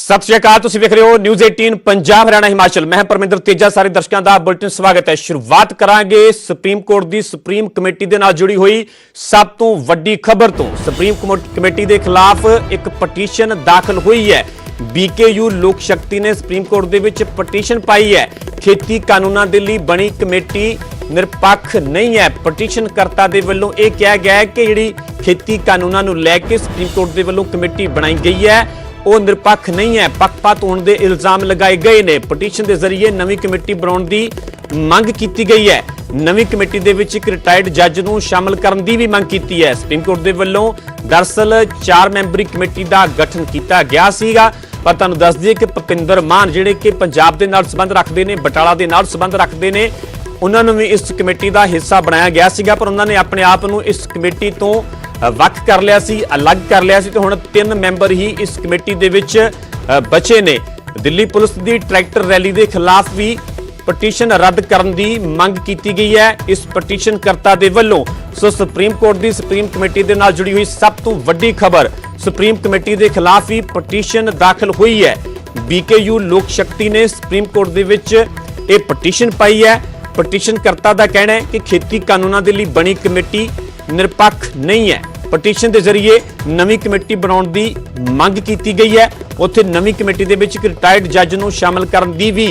सत श्री अकाल, तुसीं वेख रहे हो न्यूज़ 18 पंजाब हरियाणा हिमाचल। मैं परमिंदर तेजा, सारे दर्शकों का बुलेटिन स्वागत है। शुरुआत करांगे सुप्रीम कोर्ट की सुप्रीम कमेटी के नाल जुड़ी हुई सब तो वड्डी खबर तो। सुप्रीम कमेटी के खिलाफ एक पटीशन दाखिल हुई है। बीकेयू लोक शक्ति ने सुप्रीम कोर्ट के विच पटीशन पाई है। खेती कानूनों के लिए बनी कमेटी निरपक्ष नहीं है। पटीशनकर्ता के वलों यह कहा गया है कि जिहड़ी खेती कानूनों को लैके सुप्रीम कोर्ट के वलों कमेटी बनाई गई है वो निरपक्ष नहीं है। पक्षपात होने के इल्जाम लगाए गए ने। पटीशन के जरिए नवी कमेटी बनाने की मंग की गई है। नवी कमेटी के विच एक रिटायर्ड जज को शामिल करने की भी मंग की है। सुप्रीम कोर्ट के वलों दरअसल 4 मैंबरी कमेटी का गठन किया गया सीगा। पर तुहानूं दस दईए कि भुपिंदर मान जिहड़े कि पंजाब के नाल संबंध रखते हैं, बटाला के नाल संबंध रखते हैं, उन्होंने भी इस कमेटी का हिस्सा बनाया गया सीगा। पर उन्होंने अपने आप को इस कमेटी तो वख कर लिया सी, अलग कर लिया सी। तो हुण 3 मैंबर ही इस कमेटी दे विच बचे ने। दिल्ली पुलिस की ट्रैक्टर रैली के खिलाफ भी पटीशन रद्द करने की मंग की गई है इस पटीशनकर्ता के वलों। सो सुप्रीम कोर्ट की सुप्रीम कमेटी के नाल जुड़ी हुई सब तो वड्डी खबर, सुप्रीम कमेटी के खिलाफ ही पटीशन दाखिल हुई है। बीकेयू लोक शक्ति ने सुप्रीम कोर्ट के विच ये पटीशन पाई है। पटीशनकर्ता का कहना है कि खेती कानूनों के लिए बनी कमेटी निरपक्ष नहीं है। पटीशन के जरिए नवी कमेटी बनाने की मंग की गई है। उत्थे नवी कमेटी के विच एक रिटायर्ड जज को शामिल करने की भी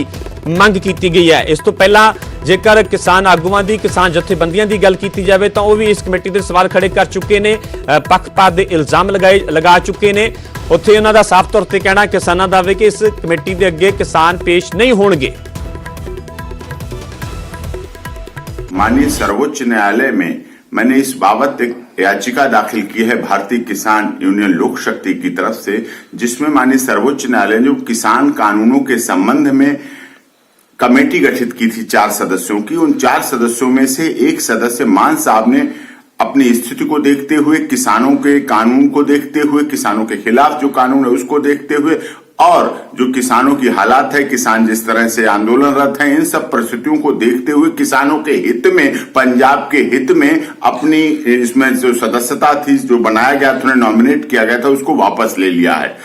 मंग की गई है। इस तो पहला जेकर किसान आगुआं की, किसान जथेबंदियां की गल की जाए तो वह भी इस कमेटी के सवाल खड़े कर चुके हैं, पक्षपात के इल्जाम लगा चुके हैं। उत्थे उन्हां दा साफ तौर पर कहना किसानां दा वे कि इस कमेटी के अगे किसान पेश नहीं होणगे। माननीय सर्वोच्च न्यायालय में मैंने इस बाबत एक याचिका दाखिल की है भारतीय किसान यूनियन लोक शक्ति की तरफ से, जिसमें माननीय सर्वोच्च न्यायालय ने किसान कानूनों के संबंध में कमेटी गठित की थी 4 सदस्यों की। उन 4 सदस्यों में से एक सदस्य मान साहब ने अपनी स्थिति को देखते हुए, किसानों के कानून को देखते हुए, किसानों के खिलाफ जो कानून है उसको देखते हुए और जो किसानों की हालात है, किसान जिस तरह से आंदोलनरत हैं, इन सब परिस्थितियों को देखते हुए किसानों के हित में, पंजाब के हित में अपनी इसमें जो सदस्यता थी, जो बनाया गया था, उन्हें नॉमिनेट किया गया था, उसको वापस ले लिया है।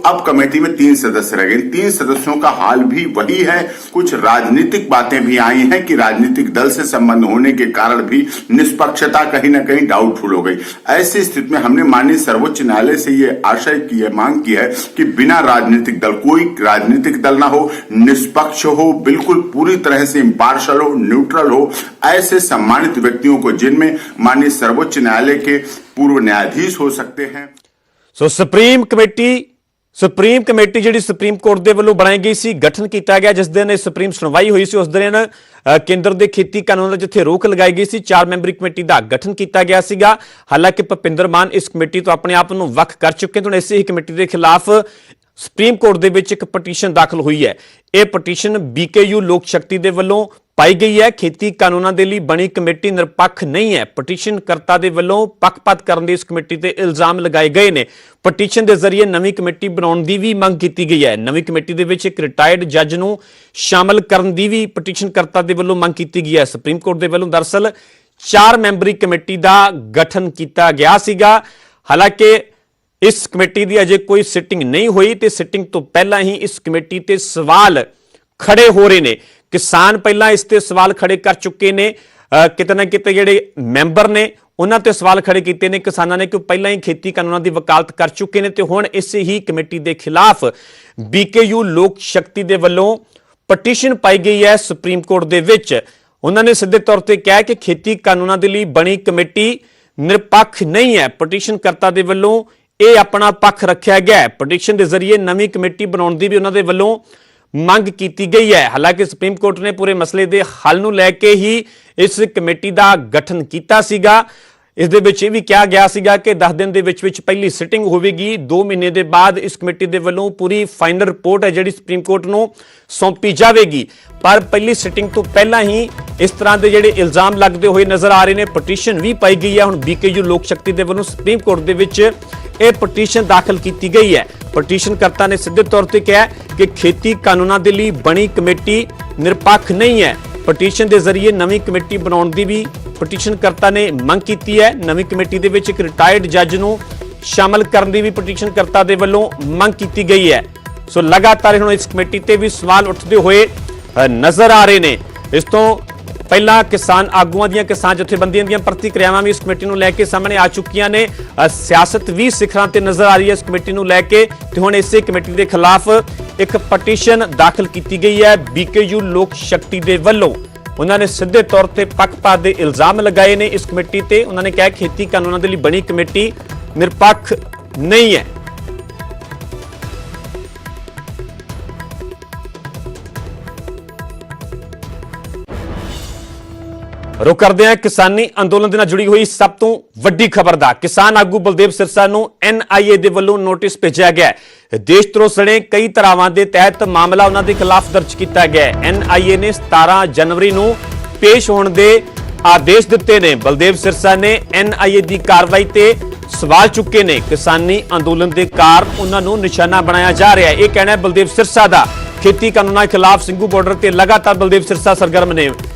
अब कमेटी में 3 सदस्य रह गए। 3 सदस्यों का हाल भी वही है। कुछ राजनीतिक बातें भी आई हैं कि राजनीतिक दल से संबंध होने के कारण भी निष्पक्षता कहीं ना कहीं डाउटफुल हो गई। ऐसी स्थिति में हमने माननीय सर्वोच्च न्यायालय से ये आशय की है, मांग की है कि बिना राजनीतिक दल, कोई राजनीतिक दल ना हो, निष्पक्ष हो, बिल्कुल पूरी तरह से इम्पार्शल हो, न्यूट्रल हो, ऐसे सम्मानित व्यक्तियों को जिनमें माननीय सर्वोच्च न्यायालय के पूर्व न्यायाधीश हो सकते हैं। सो सुप्रीम कमेटी जिहड़ी सुप्रीम कोर्ट के वलों बनाई गई सी, गठन किया गया जिस दिन सुप्रीम सुनवाई हुई सी उस दिन केंद्र के खेती कानून जिथे रोक लगाई गई सी, 4 मैंबरी कमेटी का गठन किया गया सीगा। हालांकि भुपिंदर मान इस कमेटी तो अपने आप को वख कर चुके हैं। इसे ही कमेटी के खिलाफ सुप्रीम कोर्ट के विच एक पटीशन दाखिल हुई है। यह पटीशन बीकेयू लोक शक्ति के वलों पाई गई है। खेती कानूनों के लिए बनी कमेटी निरपक्ष नहीं है। पटीशनकर्ता के वलों पक्षपात करने की इस कमेटी से इल्जाम लगाए गए ने। पटीशन के जरिए नवी कमेटी बनाने की भी मंग की गई है। नवी कमेटी के विच एक रिटायर्ड जज को शामिल करने की भी पटीशनकर्ता के वलों मंग की गई है। सुप्रीम कोर्ट के वलों दरअसल 4 मैंबरी कमेटी का गठन किया गया सीगा। हालांकि इस कमेटी की अजे कोई सिटिंग नहीं हुई तो सिटिंग तो पहला ही इस कमेटी ते सवाल खड़े हो रहे ने। किसान पहला इस ते सवाल खड़े कर चुके ने। किते ना किते जिहड़े मैंबर ने उन्हां ते सवाल खड़े किए ने किसानां ने, कि पहला ही खेती कानूनों की वकालत कर चुके हैं। तो हुण इस ही कमेटी के खिलाफ बीकेयू लोक शक्ति के वलों पटीशन पाई गई है सुप्रीम कोर्ट के विच। उन्होंने सीधे तौर पर कहा कि खेती कानूनों के लिए बनी कमेटी निरपक्ष नहीं है। पटीशनकर्ता के वलों ये अपना पक्ष रखा गया है। पटीशन के जरिए नवी कमेटी बनाने की भी उन्होंने वलों मंग की गई है। हालांकि सुप्रीम कोर्ट ने पूरे मसले के हल को लैके ही इस कमेटी का गठन किया सीगा। इस दे विच भी कहा गया सीगा कि 10 दिन के विच पहली सिटिंग होगी। 2 महीने के बाद इस कमेटी के वलों पूरी फाइनल रिपोर्ट है जिहड़ी सुप्रीम कोर्ट को सौंपी जाएगी। पर पहली सिटिंग तो पहला ही इस तरह के जिहड़े इल्जाम लगते हुए नजर आ रहे हैं। पटीशन भी पाई गई है। हुण बीकेयू लोक शक्ति के वलों सुप्रीम कोर्ट के विच यह पटीशन दाखिल की गई है। पटीशनकर्ता ने सीधे तौर पर कहा कि खेती कानूनों के लिए बनी कमेटी निरपक्ष नहीं है। पटीशन के जरिए नवी कमेटी बनाने की भी पटीशनकर्ता ने मंग की है। नवी कमेटी के विच एक रिटायर्ड जज को ਸ਼ਾਮਲ ਕਰਨ ਦੀ ਵੀ ਪਟੀਸ਼ਨਕਰਤਾ ਦੇ ਵੱਲੋਂ ਮੰਗ ਕੀਤੀ ਗਈ ਹੈ। ਸੋ ਲਗਾਤਾਰ ਹੁਣ ਇਸ ਕਮੇਟੀ ਤੇ ਵੀ ਸਵਾਲ ਉੱਠਦੇ ਹੋਏ ਨਜ਼ਰ ਆ ਰਹੇ ਨੇ। ਇਸ ਤੋਂ ਪਹਿਲਾਂ ਕਿਸਾਨ ਆਗੂਆਂ ਦੀਆਂ ਕਿਸਾਨ ਜਥੇਬੰਦੀਆਂ ਦੀਆਂ ਪ੍ਰਤੀਕਿਰਿਆਵਾਂ ਵੀ ਇਸ ਕਮੇਟੀ ਨੂੰ ਲੈ ਕੇ ਸਾਹਮਣੇ ਆ ਚੁੱਕੀਆਂ ਨੇ। ਸਿਆਸਤ ਵੀ ਸਿਖਰਾਂ ਤੇ ਨਜ਼ਰ ਆ ਰਹੀ ਹੈ ਇਸ ਕਮੇਟੀ ਨੂੰ ਲੈ ਕੇ ਤੇ ਹੁਣ ਇਸੇ ਕਮੇਟੀ ਦੇ ਖਿਲਾਫ ਇੱਕ ਪਟੀਸ਼ਨ ਦਾਖਲ ਕੀਤੀ ਗਈ ਹੈ BKU ਲੋਕ ਸ਼ਕਤੀ ਦੇ ਵੱਲੋਂ। ਉਹਨਾਂ ਨੇ ਸਿੱਧੇ ਤੌਰ ਤੇ ਪੱਖਪਾਤ ਦੇ ਇਲਜ਼ਾਮ ਲਗਾਏ ਨੇ ਇਸ ਕਮੇਟੀ ਤੇ। ਉਹਨਾਂ ਨੇ ਕਿਹਾ ਖੇਤੀ ਕਾਨੂੰਨਾਂ ਦੇ ਲਈ ਬਣੀ ਕਮੇਟੀ ਨਿਰਪੱਖ ਨਹੀਂ ਹੈ। रुक करते हैं किसानी अंदोलन के नाल जुड़ी हुई सब तो वड्डी खबर दा। किसान आगू बलदेव सिरसा नूं NIA दे वल्लों नोटिस भेजा गया है। देशद्रोह सने कई धारावां दे तहत मामला उन्हां दे खिलाफ दर्ज किया गया है। NIA ने 17 जनवरी नूं पेश होने दे आदेश दिते ने। बलदेव सिरसा ने NIA दी कार्रवाई ते सवाल चुके ने। किसानी अंदोलन के कारण उन्हां नूं निशाना बनाया जा रहा है। यह कहना है बलदेव सिरसा दा। खेती कानूनां खिलाफ ਸਿੰਘੂ बॉर्डर ते लगातार बलदेव सिरसा सरगर्म ने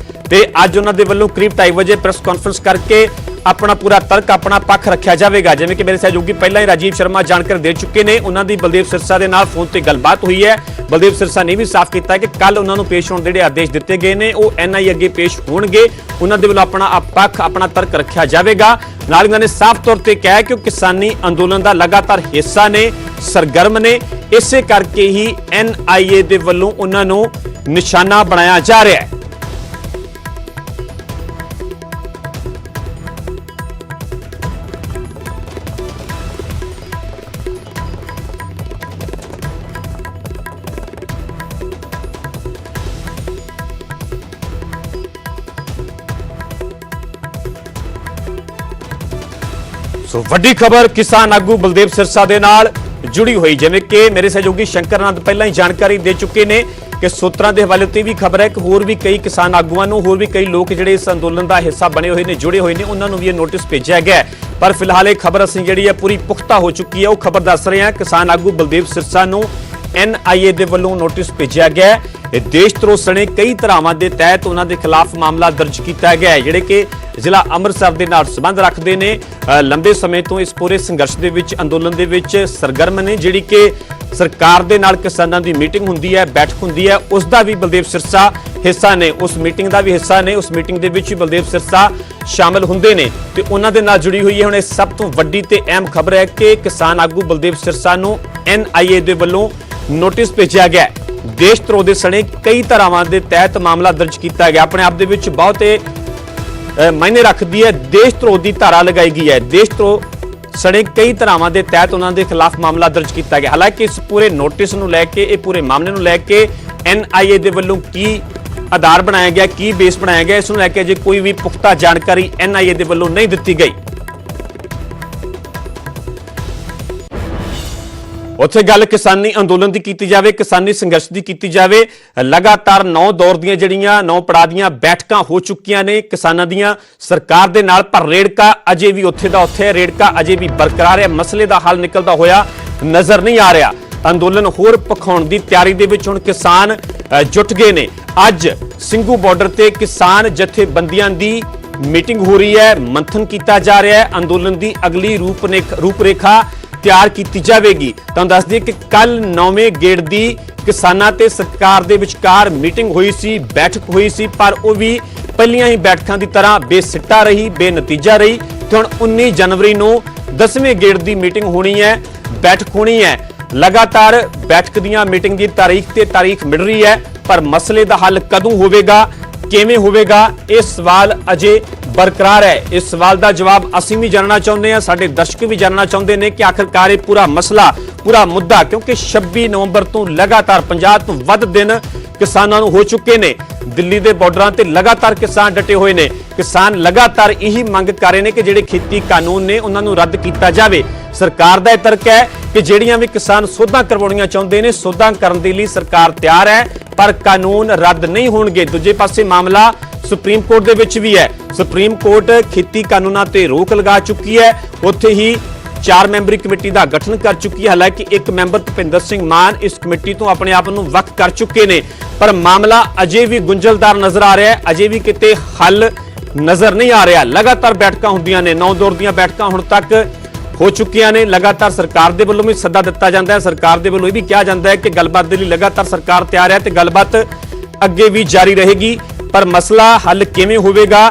ਤੇ ਅੱਜ ਉਹਨਾਂ ਦੇ ਵੱਲੋਂ ਕਰੀਬ 2:30 ਵਜੇ ਪ੍ਰੈਸ ਕਾਨਫਰੰਸ ਕਰਕੇ ਆਪਣਾ ਪੂਰਾ ਤਰਕ ਆਪਣਾ ਪੱਖ ਰੱਖਿਆ ਜਾਵੇਗਾ। ਜਿਵੇਂ ਕਿ ਮੇਰੇ ਸਹਿਯੋਗੀ ਪਹਿਲਾਂ ਹੀ ਰਾਜੀਵ ਸ਼ਰਮਾ ਜਾਣਕਾਰੀ ਦੇ ਚੁੱਕੇ ਨੇ। ਉਹਨਾਂ ਦੀ ਬਲਦੇਵ ਸਿਰਸਾ ਦੇ ਨਾਲ ਫੋਨ ਤੇ ਗੱਲਬਾਤ ਹੋਈ ਹੈ। ਬਲਦੇਵ ਸਿਰਸਾ ਨੇ ਵੀ ਸਾਫ਼ ਕੀਤਾ ਕਿ ਕੱਲ ਉਹਨਾਂ ਨੂੰ ਪੇਸ਼ ਹੋਣ ਦੇ ਜਿਹੜੇ ਆਦੇਸ਼ ਦਿੱਤੇ ਗਏ ਨੇ ਉਹ NIA ਅੱਗੇ ਪੇਸ਼ ਹੋਣਗੇ। ਉਹਨਾਂ ਦੇ ਵੱਲੋਂ ਆਪਣਾ ਪੱਖ ਆਪਣਾ ਤਰਕ ਰੱਖਿਆ ਜਾਵੇਗਾ। ਨਾਲ ਉਹਨਾਂ ਨੇ ਸਾਫ਼ ਤੌਰ ਤੇ ਕਿਹਾ ਕਿ ਉਹ ਕਿਸਾਨੀ ਅੰਦੋਲਨ ਦਾ ਲਗਾਤਾਰ ਹਿੱਸਾ ਨੇ, ਸਰਗਰਮ ਨੇ। ਇਸੇ ਕਰਕੇ ਹੀ NIA ਦੇ ਵੱਲੋਂ ਉਹਨਾਂ ਨੂੰ ਨਿਸ਼ਾਨਾ ਬਣਾਇਆ ਜਾ ਰਿਹਾ ਹੈ। ਸੋ ਵੱਡੀ ਖਬਰ ਕਿਸਾਨ ਆਗੂ ਬਲਦੇਵ ਸਿਰਸਾ ਦੇ ਨਾਲ ਜੁੜੀ ਹੋਈ। ਜਿਵੇਂ ਕਿ ਮੇਰੇ ਸਹਿਯੋਗੀ ਸ਼ੰਕਰ ਆਨੰਦ ਪਹਿਲਾਂ ਹੀ ਜਾਣਕਾਰੀ ਦੇ ਚੁੱਕੇ ਨੇ ਕਿ ਸੂਤਰਾਂ ਦੇ ਹਵਾਲੇ ਤੇ ਵੀ ਖਬਰ ਹੈ ਕਿ ਹੋਰ ਵੀ ਕਈ ਕਿਸਾਨ ਆਗੂਆਂ ਨੂੰ, ਹੋਰ ਵੀ ਕਈ ਲੋਕ ਜਿਹੜੇ ਇਸ ਅੰਦੋਲਨ ਦਾ ਹਿੱਸਾ ਬਣੇ ਹੋਏ ਨੇ, ਜੁੜੇ ਹੋਏ ਨੇ, ਉਹਨਾਂ ਨੂੰ ਵੀ ਇਹ ਨੋਟਿਸ ਭੇਜਿਆ ਗਿਆ ਹੈ। ਪਰ ਫਿਲਹਾਲ ਇਹ ਖਬਰ ਅਸੀਂ ਜਿਹੜੀ ਹੈ ਪੂਰੀ ਪੁਖਤਾ ਹੋ ਚੁੱਕੀ ਹੈ। ਉਹ ਖਬਰ ਦੱਸ ਰਹੇ ਹਾਂ ਕਿਸਾਨ ਆਗੂ ਬਲਦੇਵ ਸਿਰਸਾ ਨੂੰ NIA ਦੇ ਵੱਲੋਂ ਨੋਟਿਸ ਭੇਜਿਆ ਗਿਆ ਹੈ। ਇਹ ਦੇਸ਼ਧਰੋਹ ਸਣੇ ਕਈ ਧਾਰਾਵਾਂ ਦੇ ਤਹਿਤ ਉਹਨਾਂ ਦੇ ਖਿਲਾਫ ਮਾਮਲਾ ਦਰਜ ਕੀਤਾ ਗਿਆ ਹੈ, ਜਿਹੜੇ ਕਿ ਜ਼ਿਲ੍ਹਾ ਅੰਮ੍ਰਿਤਸਰ ਦੇ ਨਾਲ ਸੰਬੰਧ ਰੱਖਦੇ ਨੇ। ਲੰਬੇ ਸਮੇਂ ਤੋਂ ਇਸ ਪੂਰੇ ਸੰਘਰਸ਼ ਦੇ ਵਿੱਚ, ਅੰਦੋਲਨ ਦੇ ਵਿੱਚ ਸਰਗਰਮ ਨੇ। ਜਿਹੜੀ ਕਿ ਸਰਕਾਰ ਦੇ ਨਾਲ ਕਿਸਾਨਾਂ ਦੀ ਮੀਟਿੰਗ ਹੁੰਦੀ ਹੈ, ਬੈਠਕ ਹੁੰਦੀ ਹੈ, ਉਸ ਦਾ ਵੀ ਬਲਦੇਵ ਸਿਰਸਾ ਹਿੱਸਾ ਨੇ, ਉਸ ਮੀਟਿੰਗ ਦਾ ਵੀ ਹਿੱਸਾ ਨੇ। ਉਸ ਮੀਟਿੰਗ ਦੇ ਵਿੱਚ ਵੀ ਬਲਦੇਵ ਸਿਰਸਾ ਸ਼ਾਮਲ ਹੁੰਦੇ ਨੇ ਤੇ ਉਹਨਾਂ ਦੇ ਨਾਲ ਜੁੜੀ ਹੋਈ ਹੈ। ਹੁਣ ਇਹ ਸਭ ਤੋਂ ਵੱਡੀ ਤੇ ਅਹਿਮ ਖਬਰ ਹੈ ਕਿ ਕਿਸਾਨ ਆਗੂ ਬਲਦੇਵ ਸਿਰਸਾ ਨੂੰ NIA ਦੇ ਵੱਲੋਂ ਨੋਟਿਸ ਭੇਜਿਆ ਗਿਆ। ਦੇਸ਼ਧਰੋਹ ਦੇ ਸਣੇ ਕਈ ਧਾਰਾਵਾਂ ਦੇ ਤਹਿਤ ਮਾਮਲਾ ਦਰਜ ਕੀਤਾ ਗਿਆ। ਆਪਣੇ ਆਪ ਦੇ ਵਿੱਚ ਬਹੁਤ ਮਾਇਨੇ ਰੱਖਦੀ ਹੈ। ਦੇਸ਼ਧਰੋਹ ਦੀ ਧਾਰਾ ਲਗਾਈ ਗਈ ਹੈ। ਦੇਸ਼ਧਰੋਹ ਸਣੇ ਕਈ ਧਾਰਾਵਾਂ ਦੇ ਤਹਿਤ ਉਹਨਾਂ ਦੇ ਖਿਲਾਫ ਮਾਮਲਾ ਦਰਜ ਕੀਤਾ ਗਿਆ। ਹਾਲਾਂਕਿ ਇਸ ਪੂਰੇ ਨੋਟਿਸ ਨੂੰ ਲੈ ਕੇ, ਇਹ ਪੂਰੇ ਮਾਮਲੇ ਨੂੰ ਲੈ ਕੇ NIA ਦੇ ਵੱਲੋਂ ਕੀ ਆਧਾਰ ਬਣਾਇਆ ਗਿਆ, ਕੀ ਬੇਸ ਬਣਾਇਆ ਗਿਆ, ਇਸ ਨੂੰ ਲੈ ਕੇ ਅਜੇ ਕੋਈ ਵੀ ਪੁਖਤਾ ਜਾਣਕਾਰੀ NIA ਦੇ ਵੱਲੋਂ ਨਹੀਂ ਦਿੱਤੀ ਗਈ। ਉੱਥੇ ਗੱਲ ਕਿਸਾਨੀ ਅੰਦੋਲਨ ਦੀ ਕੀਤੀ ਜਾਵੇ, ਕਿਸਾਨੀ ਸੰਘਰਸ਼ ਦੀ ਕੀਤੀ ਜਾਵੇ। ਲਗਾਤਾਰ 9 ਦੌਰ ਦੀਆਂ ਜਿਹੜੀਆਂ 9 ਪੜਾਅ ਦੀਆਂ ਬੈਠਕਾਂ ਹੋ ਚੁੱਕੀਆਂ ਨੇ ਕਿਸਾਨਾਂ ਦੀਆਂ ਸਰਕਾਰ ਦੇ ਨਾਲ, ਪਰ ਰੇੜਕਾ ਅਜੇ ਵੀ ਉੱਥੇ ਦਾ ਉੱਥੇ ਹੈ। ਰੇੜਕਾ ਅਜੇ ਵੀ ਬਰਕਰਾਰ ਹੈ। ਮਸਲੇ ਦਾ ਹੱਲ ਨਿਕਲਦਾ ਹੋਇਆ ਨਜ਼ਰ ਨਹੀਂ ਆ ਰਿਹਾ। ਅੰਦੋਲਨ ਹੋਰ ਭਖਾਉਣ ਦੀ ਤਿਆਰੀ ਦੇ ਵਿੱਚ ਹੁਣ ਕਿਸਾਨ ਜੁਟ ਗਏ ਨੇ। ਅੱਜ ਸਿੰਘੂ ਬਾਰਡਰ ਤੇ ਕਿਸਾਨ ਜਥੇਬੰਦੀਆਂ ਦੀ ਮੀਟਿੰਗ ਹੋ ਰਹੀ ਹੈ, ਮੰਥਨ ਕੀਤਾ ਜਾ ਰਿਹਾ ਹੈ। ਅੰਦੋਲਨ ਦੀ ਅਗਲੀ ਰੂਪਰੇਖਾ ਤਿਆਰ ਕੀਤੀ ਜਾਵੇਗੀ। ਤੁਹਾਨੂੰ ਦੱਸ ਦਈਏ ਕਿ ਕੱਲ 9ਵੇਂ ਗੇੜ ਦੀ ਕਿਸਾਨਾਂ ਤੇ ਸਰਕਾਰ ਦੇ ਵਿਚਕਾਰ ਮੀਟਿੰਗ ਹੋਈ ਸੀ, ਬੈਠਕ ਹੋਈ ਸੀ, ਪਰ ਉਹ ਵੀ ਪਹਿਲੀਆਂ ਹੀ ਬੈਠਕਾਂ ਦੀ ਤਰ੍ਹਾਂ ਬੇਸਿੱਟਾ ਰਹੀ, ਬੇਨਤੀਜਾ ਰਹੀ। ਤੇ ਹੁਣ 19 ਜਨਵਰੀ ਨੂੰ 10ਵੇਂ ਗੇੜ ਦੀ ਮੀਟਿੰਗ ਹੋਣੀ ਹੈ, ਬੈਠਕ ਹੋਣੀ ਹੈ। ਲਗਾਤਾਰ ਬੈਠਕ ਦੀਆਂ ਮੀਟਿੰਗ ਦੀ ਤਾਰੀਖ ਤੇ ਤਾਰੀਖ ਮਿਲ ਰਹੀ ਹੈ, ਪਰ ਮਸਲੇ ਦਾ ਹੱਲ ਕਦੋਂ ਹੋਵੇਗਾ, ਕਿਵੇਂ ਹੋਵੇਗਾ, ਇਹ ਸਵਾਲ ਅਜੇ ਬਰਕਰਾਰ ਹੈ। ਇਸ ਸਵਾਲ ਦਾ ਜਵਾਬ ਅਸੀਂ ਵੀ ਜਾਣਨਾ ਚਾਹੁੰਦੇ ਹਾਂ, ਸਾਡੇ ਦਰਸ਼ਕ ਵੀ ਜਾਣਨਾ ਚਾਹੁੰਦੇ ਨੇ ਕਿ ਆਖਿਰਕਾਰ ਇਹ ਪੂਰਾ ਮਸਲਾ, ਪੂਰਾ ਮੁੱਦਾ, ਕਿਉਂਕਿ 26 ਨਵੰਬਰ ਤੋਂ ਲਗਾਤਾਰ 50 ਤੋਂ ਵੱਧ ਦਿਨ ਕਿਸਾਨਾਂ ਨੂੰ ਹੋ ਚੁੱਕੇ ਨੇ। ਦਿੱਲੀ ਦੇ ਬਾਰਡਰਾਂ ਤੇ ਲਗਾਤਾਰ ਕਿਸਾਨ ਡਟੇ ਹੋਏ ਨੇ। ਕਿਸਾਨ ਲਗਾਤਾਰ ਇਹੀ ਮੰਗ ਕਰ ਰਹੇ ਨੇ ਕਿ ਜਿਹੜੇ ਖੇਤੀ ਕਾਨੂੰਨ ਨੇ ਉਹਨਾਂ ਨੂੰ ਰੱਦ ਕੀਤਾ ਜਾਵੇ। ਸਰਕਾਰ ਦਾ ਇਹ ਤਰਕ ਹੈ ਕਿ ਜਿਹੜੀਆਂ ਵੀ ਕਿਸਾਨ ਸੋਧਾਂ ਕਰਵਾਉਣੀਆਂ ਚਾਹੁੰਦੇ ਨੇ, ਸੋਧਾਂ ਕਰਨ ਦੇ ਲਈ ਸਰਕਾਰ ਤਿਆਰ ਹੈ, ਪਰ ਕਾਨੂੰਨ ਰੱਦ ਨਹੀਂ ਹੋਣਗੇ। ਦੂਜੇ ਪਾਸੇ ਮਾਮਲਾ ਸੁਪਰੀਮ ਕੋਰਟ ਦੇ ਵਿੱਚ ਵੀ ਹੈ। ਸੁਪਰੀਮ ਕੋਰਟ ਖੇਤੀ ਕਾਨੂੰਨਾਂ ਤੇ ਰੋਕ ਲਗਾ ਚੁੱਕੀ ਹੈ। ਉੱਥੇ ਹੀ 4 ਮੈਂਬਰੀ ਕਮੇਟੀ ਦਾ ਗਠਨ ਕਰ ਚੁੱਕੀ ਹੈ। ਹਾਲਾਂਕਿ ਇੱਕ ਮੈਂਬਰ ਭੁਪਿੰਦਰ ਸਿੰਘ ਮਾਨ ਇਸ ਕਮੇਟੀ ਤੋਂ ਆਪਣੇ ਆਪ ਨੂੰ ਵੱਖ ਕਰ ਚੁੱਕੇ ਨੇ, ਪਰ ਮਾਮਲਾ ਅਜੇ ਵੀ ਗੁੰਝਲਦਾਰ ਨਜ਼ਰ ਆ ਰਿਹਾ ਹੈ। ਅਜੇ ਵੀ ਕਿਤੇ ਹੱਲ ਨਜ਼ਰ ਨਹੀਂ ਆ ਰਿਹਾ। ਲਗਾਤਾਰ ਬੈਠਕਾਂ ਹੁੰਦੀਆਂ ਨੇ, 9 ਦੌਰ ਦੀਆਂ ਬੈਠਕਾਂ ਹੁਣ ਤੱਕ ਹੋ ਚੁੱਕੀਆਂ ਨੇ। ਲਗਾਤਾਰ ਸਰਕਾਰ ਦੇ ਵੱਲੋਂ ਵੀ ਸੱਦਾ ਦਿੱਤਾ ਜਾਂਦਾ ਹੈ, ਸਰਕਾਰ ਦੇ ਵੱਲੋਂ ਇਹ ਵੀ ਕਿਹਾ ਜਾਂਦਾ ਹੈ ਕਿ ਗੱਲਬਾਤ ਦੇ ਲਈ ਲਗਾਤਾਰ ਸਰਕਾਰ ਤਿਆਰ ਹੈ ਤੇ ਗੱਲਬਾਤ ਅੱਗੇ ਵੀ ਜਾਰੀ ਰਹੇਗੀ। ਪਰ ਮਸਲਾ ਹੱਲ ਕਿਵੇਂ ਹੋਵੇਗਾ,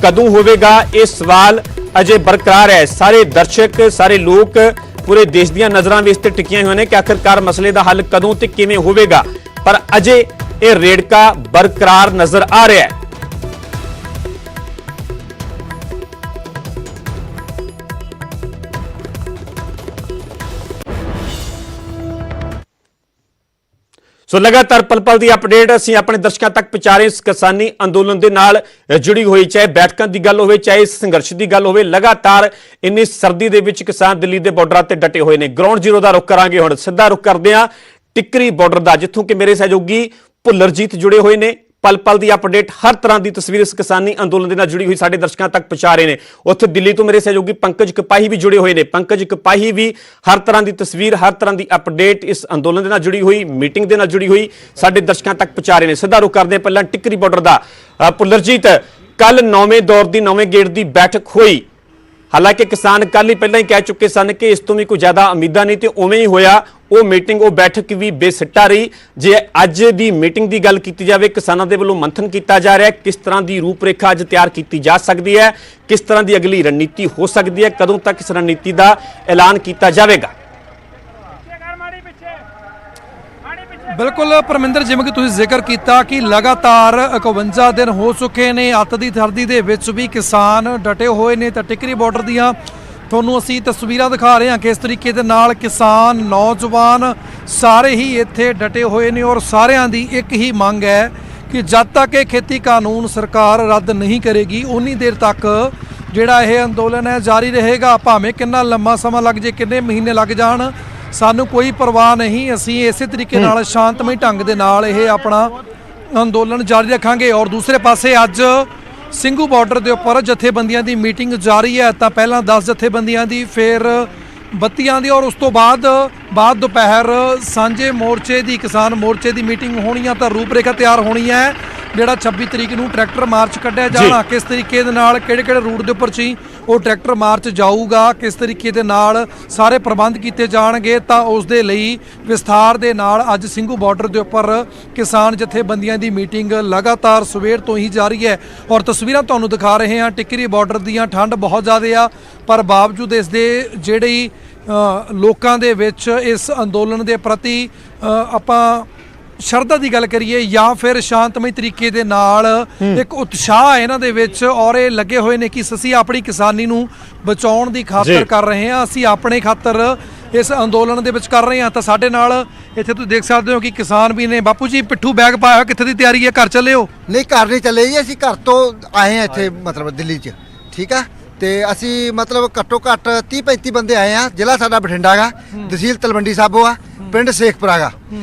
ਕਦੋਂ ਹੋਵੇਗਾ, ਇਹ ਸਵਾਲ ਅਜੇ ਬਰਕਰਾਰ ਹੈ। ਸਾਰੇ ਦਰਸ਼ਕ, ਸਾਰੇ ਲੋਕ ਪੂਰੇ ਦੇਸ਼ ਦੀਆਂ ਨਜ਼ਰਾਂ ਵੀ ਇਸ ਤੇ ਟਿਕੀਆਂ ਹੋਈਆਂ ਨੇ ਕਿ ਆਖਿਰਕਾਰ ਮਸਲੇ ਦਾ ਹੱਲ ਕਦੋਂ ਤੇ ਕਿਵੇਂ ਹੋਵੇਗਾ। ਪਰ ਅਜੇ ਇਹ ਰੇੜਕਾ ਬਰਕਰਾਰ ਨਜ਼ਰ ਆ ਰਿਹਾ ਹੈ। ਸੋ ਲਗਾਤਾਰ ਪਲ-ਪਲ ਦੀ ਅਪਡੇਟ ਅਸੀਂ ਆਪਣੇ ਦਰਸ਼ਕਾਂ ਤੱਕ ਪਹੁੰਚਾ ਰਹੇ। ਇਸ ਕਿਸਾਨੀ ਅੰਦੋਲਨ ਦੇ ਨਾਲ ਜੁੜੀ ਹੋਈ, ਚਾਹੇ ਬੈਠਕਾਂ ਦੀ ਗੱਲ ਹੋਵੇ, ਚਾਹੇ ਸੰਘਰਸ਼ ਦੀ ਗੱਲ ਹੋਵੇ, ਲਗਾਤਾਰ ਇੰਨੀ ਸਰਦੀ ਦੇ ਵਿੱਚ ਕਿਸਾਨ ਦਿੱਲੀ ਦੇ ਬਾਰਡਰਾਂ ਤੇ ਡਟੇ ਹੋਏ ਨੇ। ਗਰਾਊਂਡ ਜ਼ੀਰੋ ਦਾ ਰੁਖ ਕਰਾਂਗੇ, ਹੁਣ ਸਿੱਧਾ ਰੁਖ ਕਰਦੇ ਹਾਂ ਟਿੱਕਰੀ ਬਾਰਡਰ ਦਾ, ਜਿੱਥੋਂ ਕਿ ਮੇਰੇ ਸਹਿਯੋਗੀ ਭੁੱਲਰਜੀਤ ਜੁੜੇ ਹੋਏ ਨੇ। ਪਲ-ਪਲ ਦੀ ਅਪਡੇਟ, ਹਰ ਤਰ੍ਹਾਂ ਦੀ ਤਸਵੀਰ ਇਸ ਕਿਸਾਨੀ ਅੰਦੋਲਨ ਦੇ ਨਾਲ ਜੁੜੀ ਹੋਈ ਸਾਡੇ ਦਰਸ਼ਕਾਂ ਤੱਕ ਪਹੁੰਚਾ ਰਹੇ ਨੇ। ਉੱਥੇ ਦਿੱਲੀ ਤੋਂ ਮੇਰੇ ਸਹਿਯੋਗੀ ਪੰਕਜ ਕਪਾਹੀ ਵੀ ਜੁੜੇ ਹੋਏ ਨੇ। ਪੰਕਜ ਕਪਾਹੀ ਵੀ ਹਰ ਤਰ੍ਹਾਂ ਦੀ ਤਸਵੀਰ, ਹਰ ਤਰ੍ਹਾਂ ਦੀ ਅਪਡੇਟ ਇਸ ਅੰਦੋਲਨ ਦੇ ਨਾਲ ਜੁੜੀ ਹੋਈ, ਮੀਟਿੰਗ ਦੇ ਨਾਲ ਜੁੜੀ ਹੋਈ ਸਾਡੇ ਦਰਸ਼ਕਾਂ ਤੱਕ ਪਹੁੰਚਾ ਰਹੇ ਨੇ। ਸਿੱਧਾ ਰੁਖ ਕਰਦੇ ਹਾਂ ਪਹਿਲਾਂ ਟਿੱਕਰੀ ਬਾਰਡਰ ਦਾ। ਭੁੱਲਰਜੀਤ, ਕੱਲ 9ਵੇਂ ਦੌਰ ਦੀ 9ਵੇਂ ਗੇੜ ਦੀ ਬੈਠਕ ਹੋਈ। ਹਾਲਾਂਕਿ ਕਿਸਾਨ ਕੱਲ ਹੀ ਪਹਿਲਾਂ ਹੀ ਕਹਿ ਚੁੱਕੇ ਸਨ ਕਿ ਇਸ ਤੋਂ ਵੀ ਕੋਈ ਜ਼ਿਆਦਾ ਉਮੀਦਾਂ ਨਹੀਂ, ਤੇ ਉਵੇਂ ਹੀ ਹੋਇਆ। ਉਹ ਮੀਟਿੰਗ, ਉਹ ਬੈਠਕ ਵੀ ਬੇਸਿੱਟਾ ਰਹੀ। ਜੇ ਅੱਜ ਦੀ ਮੀਟਿੰਗ ਦੀ ਗੱਲ ਕੀਤੀ ਜਾਵੇ, ਕਿਸਾਨਾਂ ਦੇ ਵੱਲੋਂ ਮੰਥਨ ਕੀਤਾ ਜਾ ਰਿਹਾ ਹੈ, ਕਿਸ ਤਰ੍ਹਾਂ ਦੀ ਰੂਪਰੇਖਾ ਅੱਜ ਤਿਆਰ ਕੀਤੀ ਜਾ ਸਕਦੀ ਹੈ, ਕਿਸ ਤਰ੍ਹਾਂ ਦੀ ਅਗਲੀ ਰਣਨੀਤੀ ਹੋ ਸਕਦੀ ਹੈ, ਕਦੋਂ ਤੱਕ ਇਸ ਰਣਨੀਤੀ ਦਾ ਐਲਾਨ ਕੀਤਾ ਜਾਵੇਗਾ? ਬਿਲਕੁਲ ਪਰਮਿੰਦਰ, ਜਿਵੇਂ ਕਿ ਤੁਸੀਂ ਜ਼ਿਕਰ ਕੀਤਾ ਕਿ ਲਗਾਤਾਰ 51 ਦਿਨ ਹੋ ਚੁੱਕੇ ਨੇ, ਅੱਤ ਦੀ ਸਰਦੀ ਦੇ ਵਿੱਚ ਵੀ ਕਿਸਾਨ ਡਟੇ ਹੋਏ ਨੇ। ਤਾਂ ਟਿੱਕਰੀ ਬਾਰਡਰ ਦੀਆਂ ਤੁਹਾਨੂੰ ਅਸੀਂ ਤਸਵੀਰਾਂ ਦਿਖਾ ਰਹੇ ਹਾਂ ਕਿਸ ਤਰੀਕੇ ਦੇ ਨਾਲ ਕਿਸਾਨ, ਨੌਜਵਾਨ ਸਾਰੇ ਹੀ ਇੱਥੇ ਡਟੇ ਹੋਏ ਨੇ। ਔਰ ਸਾਰਿਆਂ ਦੀ ਇੱਕ ਹੀ ਮੰਗ ਹੈ ਕਿ ਜਦ ਤੱਕ ਇਹ ਖੇਤੀ ਕਾਨੂੰਨ ਸਰਕਾਰ ਰੱਦ ਨਹੀਂ ਕਰੇਗੀ, ਉਨੀ ਦੇਰ ਤੱਕ ਜਿਹੜਾ ਇਹ ਅੰਦੋਲਨ ਹੈ ਜਾਰੀ ਰਹੇਗਾ। ਭਾਵੇਂ ਕਿੰਨਾ ਲੰਮਾ ਸਮਾਂ ਲੱਗ ਜੇ, ਕਿੰਨੇ ਮਹੀਨੇ ਲੱਗ ਜਾਣ, ਸਾਨੂੰ ਕੋਈ ਪਰਵਾਹ ਨਹੀਂ। ਅਸੀਂ ਇਸੇ ਤਰੀਕੇ ਨਾਲ ਸ਼ਾਂਤਮਈ ਢੰਗ ਦੇ ਨਾਲ ਇਹ ਆਪਣਾ ਅੰਦੋਲਨ ਜਾਰੀ ਰੱਖਾਂਗੇ। ਔਰ ਦੂਸਰੇ ਪਾਸੇ ਅੱਜ ਸਿੰਘੂ ਬਾਰਡਰ ਦੇ ਉੱਪਰ ਜਥੇਬੰਦੀਆਂ ਦੀ ਮੀਟਿੰਗ ਜਾਰੀ ਹੈ। ਤਾਂ ਪਹਿਲਾਂ 10 ਜਥੇਬੰਦੀਆਂ ਦੀ, ਫਿਰ 32 ਦੀ, ਔਰ ਉਸ ਤੋਂ ਬਾਅਦ ਦੁਪਹਿਰ ਸਾਂਝੇ ਮੋਰਚੇ ਦੀ, ਕਿਸਾਨ ਮੋਰਚੇ ਦੀ ਮੀਟਿੰਗ ਹੋਣੀ ਆ। ਤਾਂ ਰੂਪਰੇਖਾ ਤਿਆਰ ਹੋਣੀ ਹੈ। ਜਿਹੜਾ 26 ਤਰੀਕ ਨੂੰ ਟਰੈਕਟਰ ਮਾਰਚ ਕੱਢਿਆ ਜਾਣਾ, ਕਿਸ ਤਰੀਕੇ ਦੇ ਨਾਲ, ਕਿਹੜੇ ਰੂਟ ਦੇ ਉੱਪਰ ਸੀ ਉਹ ਟਰੈਕਟਰ ਮਾਰਚ ਜਾਊਗਾ, ਕਿਸ ਤਰੀਕੇ ਦੇ ਨਾਲ ਸਾਰੇ ਪ੍ਰਬੰਧ ਕੀਤੇ ਜਾਣਗੇ। ਤਾਂ ਉਸ ਦੇ ਲਈ ਵਿਸਥਾਰ ਦੇ ਨਾਲ ਅੱਜ ਸਿੰਘੂ ਬਾਰਡਰ ਦੇ ਉੱਪਰ ਕਿਸਾਨ ਜਥੇਬੰਦੀਆਂ ਦੀ ਮੀਟਿੰਗ ਲਗਾਤਾਰ ਸਵੇਰ ਤੋਂ ਹੀ ਜਾਰੀ ਹੈ। ਔਰ ਤਸਵੀਰਾਂ ਤੁਹਾਨੂੰ ਦਿਖਾ ਰਹੇ ਹਾਂ ਟਿੱਕਰੀ ਬਾਰਡਰ ਦੀਆਂ। ਠੰਡ ਬਹੁਤ ਜ਼ਿਆਦਾ ਆ, ਪਰ ਬਾਵਜੂਦ ਇਸ ਦੇ ਜਿਹੜੀ ਲੋਕਾਂ ਦੇ ਵਿੱਚ ਇਸ ਅੰਦੋਲਨ ਦੇ ਪ੍ਰਤੀ ਆਪਾਂ ਸ਼ਰਧਾ ਦੀ ਗੱਲ ਕਰੀਏ ਜਾਂ ਫਿਰ ਸ਼ਾਂਤਮਈ ਤਰੀਕੇ ਦੇ ਨਾਲ ਇੱਕ ਉਤਸ਼ਾਹ ਇਹਨਾਂ ਦੇ ਵਿੱਚ। ਔਰ ਇਹ ਲੱਗੇ ਹੋਏ ਨੇ ਕਿ ਅਸੀਂ ਆਪਣੀ ਕਿਸਾਨੀ ਨੂੰ ਬਚਾਉਣ ਦੀ ਖਾਤਰ ਕਰ ਰਹੇ ਹਾਂ, ਅਸੀਂ ਆਪਣੇ ਖਾਤਰ ਇਸ ਅੰਦੋਲਨ ਦੇ ਵਿੱਚ ਕਰ ਰਹੇ ਹਾਂ। ਤਾਂ ਸਾਡੇ ਨਾਲ ਇੱਥੇ ਤੁਸੀਂ ਦੇਖ ਸਕਦੇ ਹੋ ਕਿ ਕਿਸਾਨ ਵੀ ਨੇ। ਬਾਪੂ ਜੀ, ਪਿੱਠੂ ਬੈਗ ਪਾਇਆ ਹੋਇਆ, ਕਿੱਥੇ ਦੀ ਤਿਆਰੀ ਹੈ? ਘਰ ਚੱਲੇ ਹੋ? ਨਹੀਂ, ਘਰ ਨਹੀਂ ਚੱਲੇ ਜੀ, ਅਸੀਂ ਘਰ ਤੋਂ ਆਏ ਹਾਂ ਇੱਥੇ, ਮਤਲਬ ਦਿੱਲੀ 'ਚ। ਠੀਕ ਆ, ਤੇ ਅਸੀਂ ਮਤਲਬ ਘੱਟੋ ਘੱਟ 30-35 ਬੰਦੇ ਆਏ ਆ। ਜ਼ਿਲ੍ਹਾ ਸਾਡਾ ਬਠਿੰਡਾ ਗਾ, ਤਹਿਸੀਲ ਤਲਵੰਡੀ ਸਾਬੋ ਆ, ਪਿੰਡ ਸੇਖਪੁਰਾ ਗਾ।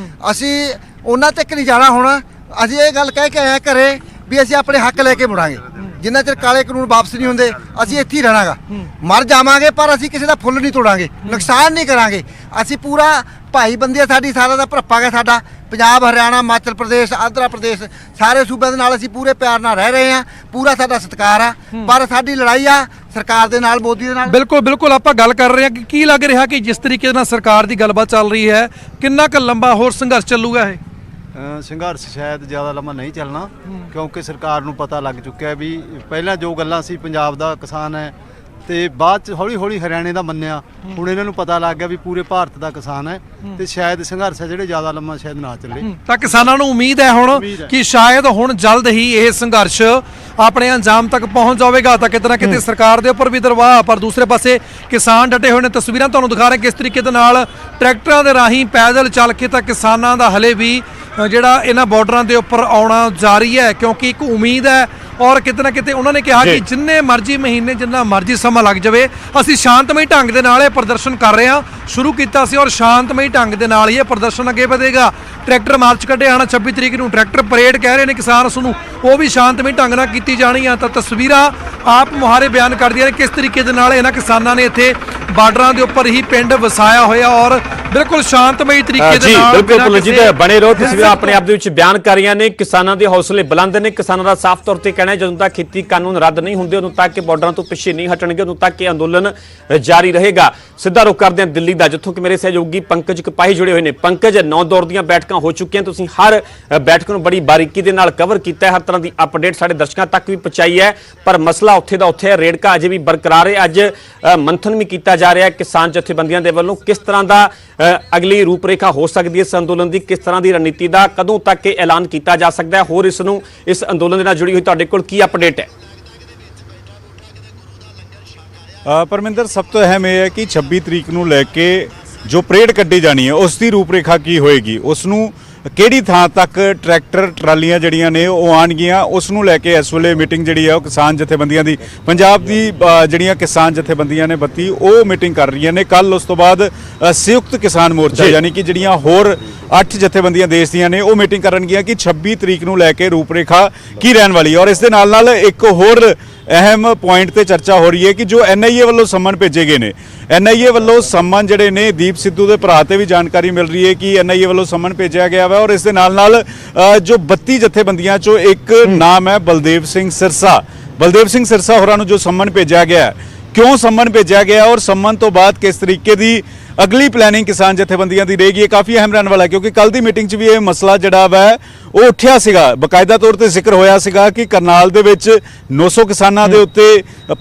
ਅਸੀਂ ਉਹਨਾਂ ਤੱਕ ਨਹੀਂ ਜਾਣਾ। ਹੁਣ ਅਸੀਂ ਇਹ ਗੱਲ ਕਹਿ ਕੇ ਆਏ ਘਰੇ ਵੀ ਅਸੀਂ ਆਪਣੇ ਹੱਕ ਲੈ ਕੇ ਮੁੜਾਂਗੇ। ਜਿੰਨਾ ਚਿਰ ਕਾਲੇ ਕਾਨੂੰਨ ਵਾਪਸ ਨਹੀਂ ਹੁੰਦੇ, ਅਸੀਂ ਇੱਥੇ ਹੀ ਰਹਿਣਾਗਾ। ਮਰ ਜਾਵਾਂਗੇ ਪਰ ਅਸੀਂ ਕਿਸੇ ਦਾ ਫੁੱਲ ਨਹੀਂ ਤੋੜਾਂਗੇ, ਨੁਕਸਾਨ ਨਹੀਂ ਕਰਾਂਗੇ। ਅਸੀਂ ਪੂਰਾ ਭਾਈ ਬੰਦੀ ਸਾਡੀ, ਸਾਰਾ ਦਾ ਭਰਪਾ ਗਾ ਸਾਡਾ। ਪੰਜਾਬ, ਹਰਿਆਣਾ, ਹਿਮਾਚਲ ਪ੍ਰਦੇਸ਼, ਆਂਧਰਾ ਪ੍ਰਦੇਸ਼, ਸਾਰੇ ਸੂਬਿਆਂ ਦੇ ਨਾਲ ਅਸੀਂ ਪੂਰੇ ਪਿਆਰ ਨਾਲ ਰਹਿ ਰਹੇ ਹਾਂ। ਪੂਰਾ ਸਾਡਾ ਸਤਿਕਾਰ ਆ, ਪਰ ਸਾਡੀ ਲੜਾਈ ਆ ਸਰਕਾਰ ਦੇ ਨਾਲ, ਮੋਦੀ ਦੇ ਨਾਲ। ਬਿਲਕੁਲ ਆਪਾਂ ਗੱਲ ਕਰ ਰਹੇ ਹਾਂ ਕਿ ਕੀ ਲੱਗ ਰਿਹਾ ਕਿ ਜਿਸ ਤਰੀਕੇ ਨਾਲ ਸਰਕਾਰ ਦੀ ਗੱਲਬਾਤ ਚੱਲ ਰਹੀ ਹੈ, ਕਿੰਨਾ ਕੁ ਲੰਬਾ ਹੋਰ ਸੰਘਰਸ਼ ਚੱਲੂਗਾ ਇਹ? ਸੰਘਰਸ਼ ਸ਼ਾਇਦ ਜ਼ਿਆਦਾ ਲੰਮਾ ਨਹੀਂ ਚੱਲਣਾ, ਕਿਉਂਕਿ ਸਰਕਾਰ ਨੂੰ ਪਤਾ ਲੱਗ ਚੁੱਕਿਆ ਵੀ ਪਹਿਲਾਂ ਜੋ ਗੱਲਾਂ ਸੀ ਪੰਜਾਬ ਦਾ ਕਿਸਾਨ ਹੈ ਤੇ ਬਾਅਦ ਚ ਹੌਲੀ ਹੌਲੀ ਹਰਿਆਣੇ ਦਾ ਮੰਨਿਆ। ਹੁਣ ਇਹਨਾਂ ਨੂੰ ਪਤਾ ਲੱਗ ਗਿਆ ਵੀ ਪੂਰੇ ਭਾਰਤ ਦਾ ਕਿਸਾਨ ਹੈ ਤੇ ਸ਼ਾਇਦ ਸੰਘਰਸ਼ ਹੈ ਜਿਹੜੇ ਜ਼ਿਆਦਾ ਲੰਮਾ ਸ਼ਾਇਦ ਨਾ ਚੱਲੇ। ਤਾਂ ਕਿਸਾਨਾਂ ਨੂੰ ਉਮੀਦ ਹੈ ਹੁਣ ਕਿ ਸ਼ਾਇਦ ਹੁਣ ਜਲਦ ਹੀ ਇਹ ਸੰਘਰਸ਼ ਆਪਣੇ ਅੰਜਾਮ ਤੱਕ ਪਹੁੰਚ ਜਾਵੇਗਾ। ਤਾਂ ਕਿਤੇ ਨਾ ਕਿਤੇ ਸਰਕਾਰ ਦੇ ਉੱਪਰ ਵੀ ਦਰਵਾਹ, ਪਰ ਦੂਸਰੇ ਪਾਸੇ ਕਿਸਾਨ ਡਟੇ ਹੋਏ ਨੇ। ਤਸਵੀਰਾਂ ਤੁਹਾਨੂੰ ਦਿਖਾ ਰਹੇ ਕਿਸ ਤਰੀਕੇ ਦੇ ਨਾਲ ਟਰੈਕਟਰਾਂ ਦੇ ਰਾਹੀਂ ਪੈਦਲ ਚੱਲ ਕੇ ਤਾਂ ਕਿਸਾਨਾਂ ਦਾ ਹਲੇ ਵੀ ਜਿਹੜਾ ਇਹਨਾਂ ਬਾਰਡਰਾਂ ਦੇ ਉੱਪਰ ਆਉਣਾ ਜਾਰੀ ਹੈ, ਕਿਉਂਕਿ ਇੱਕ ਉਮੀਦ ਹੈ। ਔਰ ਕਿਤੇ ਨਾ ਕਿਤੇ ਉਹਨਾਂ ਨੇ ਕਿਹਾ ਕਿ ਜਿੰਨੇ ਮਰਜ਼ੀ ਮਹੀਨੇ, ਜਿੰਨਾ ਮਰਜ਼ੀ ਸਮਾਂ ਲੱਗ ਜਾਵੇ, ਅਸੀਂ ਸ਼ਾਂਤਮਈ ਢੰਗ ਦੇ ਨਾਲ ਇਹ ਪ੍ਰਦਰਸ਼ਨ ਕਰ ਰਹੇ ਹਾਂ। ਸ਼ੁਰੂ ਕੀਤਾ ਸੀ ਔਰ ਸ਼ਾਂਤਮਈ ਢੰਗ ਦੇ ਨਾਲ ਹੀ ਇਹ ਪ੍ਰਦਰਸ਼ਨ ਅੱਗੇ ਵਧੇਗਾ। ਟਰੈਕਟਰ ਮਾਰਚ ਕੱਢਿਆ ਆਣਾ 26 ਤਰੀਕ ਨੂੰ, ਟਰੈਕਟਰ ਪਰੇਡ ਕਹਿ ਰਹੇ ਨੇ ਕਿਸਾਨ ਉਸ ਨੂੰ, ਉਹ ਵੀ ਸ਼ਾਂਤਮਈ ਢੰਗ ਨਾਲ ਕੀਤੀ ਜਾਣੀ ਆ। ਤਾਂ ਤਸਵੀਰਾਂ ਆਪ ਮੁਹਾਰੇ ਬਿਆਨ ਕਰਦੀਆਂ ਨੇ ਕਿਸ ਤਰੀਕੇ ਦੇ ਨਾਲ ਇਹਨਾਂ ਕਿਸਾਨਾਂ ਨੇ ਇੱਥੇ ਬਾਰਡਰਾਂ ਦੇ ਉੱਪਰ ਹੀ ਪਿੰਡ ਵਸਾਇਆ ਹੋਇਆ ਔਰ ਬਿਲਕੁਲ ਸ਼ਾਂਤਮਈ ਤਰੀਕੇ ਦੇ ਜੀ ਨਾਲ ਬਿਲਕੁਲ ਬਿਨਾਂ ਪੁਲਜੀਤ ਕਿਸੇ- ਬਣੇ ਰਹੋ। ਤਸਵੀਰਾਂ ਆਪਣੇ ਆਪ ਦੇ ਵਿੱਚ ਬਿਆਨ ਕਰ ਰਹੀਆਂ ਨੇ। ਕਿਸਾਨਾਂ ਦੇ ਹੌਸਲੇ ਬੁਲੰਦ ਨੇ। ਕਿਸਾਨਾਂ ਦਾ ਸਾਫ਼ ਤੌਰ ਤੇ ਕਹਿਣਾ ਹੈ ਜਦੋਂ ਤੱਕ ਖੇਤੀ ਕਾਨੂੰਨ ਰੱਦ ਨਹੀਂ ਹੁੰਦੇ ਉਦੋਂ ਤੱਕ ਕਿ ਬਾਰਡਰਾਂ ਤੋਂ ਪਿੱਛੇ ਨਹੀਂ ਹਟਣਗੇ, ਉਦੋਂ ਤੱਕ ਇਹ ਅੰਦੋਲਨ ਜਾਰੀ ਰਹੇਗਾ। ਸਿੱਧਾ ਰੁਖ ਕਰਦੇ ਹਾਂ ਦਿੱਲੀ ਦਾ, ਜਿੱਥੋਂ ਕਿ ਮੇਰੇ ਸਹਿਯੋਗੀ ਪੰਕਜ ਕਪਾਹੀ ਜੁੜੇ ਹੋਏ ਨੇ। ਪੰਕਜ, 9 ਦੌਰ ਦੀਆਂ ਬੈਠਕਾਂ ਹੋ ਚੁੱਕੀਆਂ, ਤੁਸੀਂ ਹਰ ਬੈਠਕ ਨੂੰ ਬੜੀ ਬਾਰੀਕੀ ਦੇ ਨਾਲ ਕਵਰ ਕੀਤਾ ਹੈ, ਹਰ ਤਰ੍ਹਾਂ ਦੀ ਅਪਡੇਟ ਸਾਡੇ ਦਰਸ਼ਕਾਂ ਤੱਕ ਵੀ ਪਹੁੰਚਾਈ ਹੈ, ਪਰ ਮਸਲਾ ਉੱਥੇ ਦਾ ਉੱਥੇ ਹੈ, ਰੇੜਕਾ ਅਜੇ ਵੀ ਬਰਕਰਾਰ ਹੈ। ਅੱਜ ਮੰਥਨ ਵੀ ਕੀਤਾ ਜਾ ਰਿਹਾ ਹੈ ਕਿਸਾਨ ਜਥੇਬੰਦੀਆਂ ਦੇ ਵੱਲੋਂ। ਕਿਸ ਤਰ੍ਹਾਂ ਦਾ ਅਗਲੀ ਰੂਪਰੇਖਾ ਹੋ ਸਕਦੀ ਹੈ ਇਸ ਅੰਦੋਲਨ ਦੀ, ਕਿਸ ਤਰ੍ਹਾਂ ਦੀ ਰਣਨੀਤੀ ਦਾ, ਕਦੋਂ ਤੱਕ ਇਹ ਐਲਾਨ ਕੀਤਾ ਜਾ ਸਕਦਾ ਹੈ? ਹੋਰ ਇਸ ਅੰਦੋਲਨ ਦੇ ਨਾਲ ਜੁੜੀ ਹੋਈ ਤੁਹਾਡੇ ਕੋਲ ਕੀ ਅਪਡੇਟ ਹੈ? ਪਰਮਿੰਦਰ, ਸਭ ਤੋਂ ਅਹਿਮ ਇਹ ਹੈ ਕਿ 26 ਤਰੀਕ ਨੂੰ ਲੈ ਕੇ ਜੋ ਪਰੇਡ ਕੱਢੀ ਜਾਣੀ ਹੈ ਉਸ ਦੀ ਰੂਪਰੇਖਾ ਕੀ ਹੋਏਗੀ, ਉਸ ਨੂੰ ਕਿਹੜੀ ਥਾਂ ਤੱਕ ਟਰੈਕਟਰ ਟਰਾਲੀਆਂ ਜਿਹੜੀਆਂ ਨੇ ਉਹ ਆਉਣਗੀਆਂ, ਉਸ ਨੂੰ ਲੈ ਕੇ ਇਸ ਵੇਲੇ ਮੀਟਿੰਗ ਜਿਹੜੀ ਹੈ ਉਹ ਕਿਸਾਨ ਜਥੇਬੰਦੀਆਂ ਦੀ, ਪੰਜਾਬ ਦੀ ਜਿਹੜੀਆਂ ਕਿਸਾਨ ਜਥੇਬੰਦੀਆਂ ਨੇ 32 ਉਹ ਮੀਟਿੰਗ ਕਰ ਰਹੀਆਂ ਨੇ। ਕੱਲ ਉਸ ਤੋਂ ਬਾਅਦ ਸੰਯੁਕਤ ਕਿਸਾਨ ਮੋਰਚਾ ਯਾਨੀ ਕਿ ਜਿਹੜੀਆਂ ਹੋਰ 8 ਜਥੇਬੰਦੀਆਂ ਦੇਸ਼ ਦੀਆਂ ਨੇ ਉਹ ਮੀਟਿੰਗ ਕਰਨਗੀਆਂ ਕਿ 26 ਤਰੀਕ ਨੂੰ ਲੈ ਕੇ ਰੂਪਰੇਖਾ ਕੀ ਰਹਿਣ ਵਾਲੀ ਹੈ। ਔਰ ਇਸ ਦੇ ਨਾਲ ਨਾਲ ਇੱਕ ਹੋਰ ਅਹਿਮ ਪੁਆਇੰਟ ਤੇ ਚਰਚਾ ਹੋ ਰਹੀ ਹੈ ਕਿ ਜੋ NIA ਵੱਲੋਂ ਸੰਮਨ ਭੇਜੇ ਗਏ ਨੇ, NIA ਵੱਲੋਂ ਸੰਮਨ ਜਿਹੜੇ ਨੇ ਦੀਪ ਸਿੱਧੂ ਦੇ ਭਰਾ ਤੇ ਵੀ ਜਾਣਕਾਰੀ ਮਿਲ ਰਹੀ ਹੈ ਕਿ NIA ਵੱਲੋਂ ਸੰਮਨ ਭੇਜਿਆ ਗਿਆ ਵਾ। ਔਰ ਇਸ ਦੇ ਨਾਲ ਨਾਲ ਜੋ 32 ਜਥੇਬੰਦੀਆਂ ਚੋਂ ਇੱਕ ਨਾਮ ਹੈ ਬਲਦੇਵ ਸਿੰਘ ਸਿਰਸਾ। ਬਲਦੇਵ ਸਿੰਘ ਸਿਰਸਾ ਹੋਰਾਂ ਨੂੰ ਜੋ ਸੰਮਨ ਭੇਜਿਆ ਗਿਆ, ਕਿਉਂ ਸੰਮਨ ਭੇਜਿਆ ਗਿਆ ਔਰ ਸੰਮਨ ਤੋਂ ਬਾਅਦ ਕਿਸ ਤਰੀਕੇ ਦੀ ਅਗਲੀ ਪਲੈਨਿੰਗ ਕਿਸਾਨ ਜਥੇਬੰਦੀਆਂ ਦੀ ਰਹੇਗੀ, ਇਹ ਕਾਫੀ ਅਹਿਮ ਰਹਿਣ ਵਾਲਾ ਹੈ। ਕਿਉਂਕਿ ਕੱਲ ਦੀ ਮੀਟਿੰਗ 'ਚ ਵੀ ਇਹ ਮਸਲਾ ਜਿਹੜਾ ਵਾ ਉਹ ਉੱਠਿਆ ਸੀਗਾ, ਬਕਾਇਦਾ ਤੌਰ ਤੇ ਜ਼ਿਕਰ ਹੋਇਆ ਸੀਗਾ ਕਿ ਕਰਨਾਲ ਦੇ ਵਿੱਚ 900 ਕਿਸਾਨਾਂ ਦੇ ਉੱਤੇ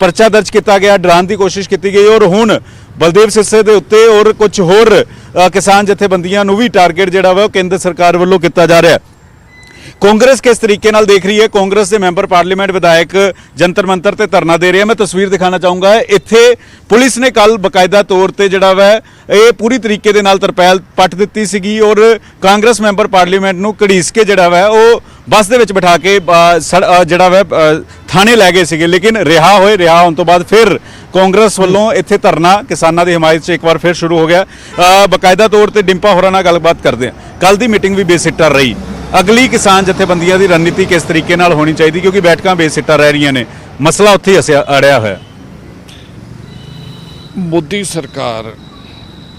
ਪਰਚਾ ਦਰਜ ਕੀਤਾ ਗਿਆ, ਡਰਾਉਣ ਦੀ ਕੋਸ਼ਿਸ਼ ਕੀਤੀ ਗਈ ਔਰ ਹੁਣ ਬਲਦੇਵ ਸਿਰਸੇ ਦੇ ਉੱਤੇ ਔਰ ਕੁਝ ਹੋਰ ਕਿਸਾਨ ਜਥੇਬੰਦੀਆਂ ਨੂੰ ਵੀ ਟਾਰਗੇਟ ਜਿਹੜਾ ਵਾ ਉਹ ਕੇਂਦਰ ਸਰਕਾਰ ਵੱਲੋਂ ਕੀਤਾ ਜਾ ਰਿਹਾ ਹੈ। ਕਾਂਗਰਸ ਕਿਸ ਤਰੀਕੇ ਨਾਲ ਦੇਖ ਰਹੀ ਹੈ? ਕਾਂਗਰਸ ਦੇ ਮੈਂਬਰ ਪਾਰਲੀਮੈਂਟ ਵਿਧਾਇਕ ਜੰਤਰ ਮੰਤਰ ਤੇ ਧਰਨਾ ਦੇ ਰਹੇ ਆ। ਮੈਂ ਤਸਵੀਰ ਦਿਖਾਣਾ ਚਾਹੂੰਗਾ, ਇੱਥੇ ਪੁਲਿਸ ਨੇ ਕੱਲ ਬਕਾਇਦਾ ਤੌਰ ਤੇ ਜਿਹੜਾ ਵਾ ਇਹ ਪੂਰੀ ਤਰੀਕੇ ਦੇ ਨਾਲ ਤਰਪੈਲ ਪੱਟ ਦਿੱਤੀ ਸੀਗੀ ਔਰ ਕਾਂਗਰਸ ਮੈਂਬਰ ਪਾਰਲੀਮੈਂਟ ਨੂੰ ਘੜੀਸ ਕੇ ਜਿਹੜਾ ਵਾ ਉਹ ਬੱਸ ਦੇ ਵਿੱਚ ਬਿਠਾ ਕੇ ਜਿਹੜਾ ਵਾ ਥਾਣੇ ਲੈ ਗਏ ਸੀਗੇ, ਲੇਕਿਨ ਰਿਹਾ ਹੋਣ ਤੋਂ ਬਾਅਦ ਫਿਰ ਕਾਂਗਰਸ ਵੱਲੋਂ ਇੱਥੇ ਧਰਨਾ ਕਿਸਾਨਾਂ ਦੀ ਹਮਾਇਤ 'ਚ ਇੱਕ ਵਾਰ ਫਿਰ ਸ਼ੁਰੂ ਹੋ ਗਿਆ। ਬਕਾਇਦਾ ਤੌਰ ਤੇ ਡਿੰਪਾ ਹੋਰਾਂ ਨਾਲ ਗੱਲਬਾਤ ਕਰਦੇ ਆ। ਕੱਲ ਦੀ ਮੀਟਿੰਗ ਵੀ ਬੇਸਿੱਟਾ ਰਹੀ, ਅਗਲੀ ਕਿਸਾਨ ਜਥੇਬੰਦੀਆਂ ਦੀ ਰਣਨੀਤੀ ਕਿਸ ਤਰੀਕੇ ਨਾਲ ਹੋਣੀ ਚਾਹੀਦੀ, ਕਿਉਂਕਿ ਬੈਠਕਾਂ ਬੇਸਿੱਟਾ ਰਹਿ ਰਹੀਆਂ ਨੇ, ਮਸਲਾ ਉੱਥੇ ਹੀ ਅੜਿਆ ਹੋਇਆ। ਮੋਦੀ ਸਰਕਾਰ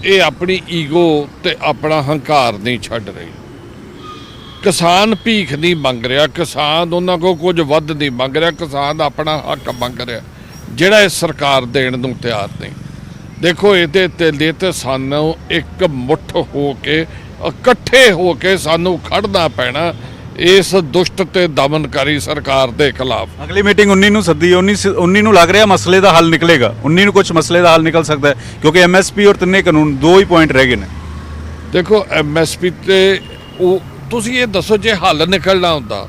ਇਹ ਆਪਣੀ ਈਗੋ ਤੇ ਆਪਣਾ ਹੰਕਾਰ ਨਹੀਂ ਛੱਡ ਰਹੀ। ਕਿਸਾਨ ਭੀਖ ਨਹੀਂ ਮੰਗ ਰਿਹਾ, ਕਿਸਾਨ ਉਹਨਾਂ ਕੋਲ ਕੁਝ ਵੱਧ ਨਹੀਂ ਮੰਗ ਰਿਹਾ, ਕਿਸਾਨ ਆਪਣਾ ਹੱਕ ਮੰਗ ਰਿਹਾ ਜਿਹੜਾ ਇਹ ਸਰਕਾਰ ਦੇਣ ਨੂੰ ਤਿਆਰ ਨਹੀਂ। ਦੇਖੋ ਇਹਦੇ ਤੇ ਸਾਨੂੰ ਇੱਕ ਮੁੱਠ ਹੋ ਕੇ ਇਕੱਠੇ ਹੋ ਕੇ ਸਾਨੂੰ ਖੜਨਾ ਪੈਣਾ ਇਸ ਦੁਸ਼ਟ ਤੇ ਦਮਨਕਾਰੀ ਸਰਕਾਰ ਦੇ ਖਿਲਾਫ। ਅਗਲੀ ਮੀਟਿੰਗ 19 ਨੂੰ ਸੱਦੀ, 19 ਨੂੰ ਲੱਗ ਰਿਹਾ ਮਸਲੇ ਦਾ ਹੱਲ ਨਿਕਲੇਗਾ, 19 ਨੂੰ ਕੁਝ ਮਸਲੇ ਦਾ ਹੱਲ ਨਿਕਲ ਸਕਦਾ ਹੈ ਕਿਉਂਕਿ MSP ਔਰ ਤਿੰਨੇ ਕਾਨੂੰਨ 2 ਹੀ ਪੁਆਇੰਟ ਰਹਿ ਗਏ ਨੇ। ਦੇਖੋ MSP ਤੇ ਉਹ ਤੁਸੀਂ ਇਹ ਦੱਸੋ ਜੇ ਹੱਲ ਨਿਕਲਣਾ ਹੁੰਦਾ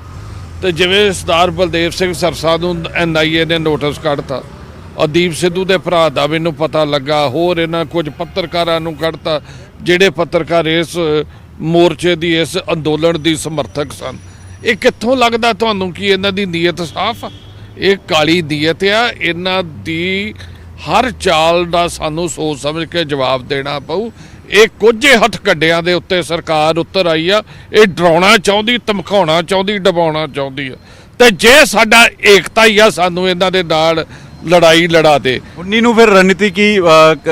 ਤੇ ਜਿਵੇਂ ਸਰਦਾਰ ਬਲਦੇਵ ਸਿੰਘ ਸਰਸਾ ਨੂੰ NIA ਨੇ ਨੋਟਿਸ ਕੱਢਤਾ, ਦੀਪ ਸਿੱਧੂ ਦੇ ਭਰਾ ਦਾ ਮੈਨੂੰ ਪਤਾ ਲੱਗਾ, ਹੋਰ ਇਹਨਾਂ ਕੁਝ ਪੱਤਰਕਾਰਾਂ ਨੂੰ ਕੱਢਤਾ ਜਿਹੜੇ ਪੱਤਰਕਾਰ ਇਸ ਮੋਰਚੇ ਦੀ ਇਸ ਅੰਦੋਲਨ ਦੀ ਸਮਰਥਕ ਸਨ। ਇਹ ਕਿੱਥੋਂ ਲੱਗਦਾ ਤੁਹਾਨੂੰ ਕਿ ਇਹਨਾਂ ਦੀ ਨੀਅਤ ਸਾਫ਼ ਆ? ਇਹ ਕਾਲੀ ਨੀਅਤ ਆ। ਇਹਨਾਂ ਦੀ ਹਰ ਚਾਲ ਦਾ ਸਾਨੂੰ ਸੋਚ ਸਮਝ ਕੇ ਜਵਾਬ ਦੇਣਾ ਪਊ। ਇਹ ਕੁਝੇ ਹੱਥਕੱਡਿਆਂ ਦੇ ਉੱਤੇ ਸਰਕਾਰ ਉੱਤਰ ਆਈ ਆ, ਇਹ ਡਰਾਉਣਾ ਚਾਹੁੰਦੀ, ਧਮਕਾਉਣਾ ਚਾਹੁੰਦੀ, ਡਬਾਉਣਾ ਚਾਹੁੰਦੀ ਆ। ਤੇ ਜੇ ਸਾਡਾ ਏਕਤਾ ਹੀ ਆ, ਸਾਨੂੰ ਇਹਨਾਂ ਦੇ ਨਾਲ ਲੜਾਈ ਲੜਾ ਦੇ। 19 ਨੂੰ ਫਿਰ ਰਣਨੀਤੀ ਕੀ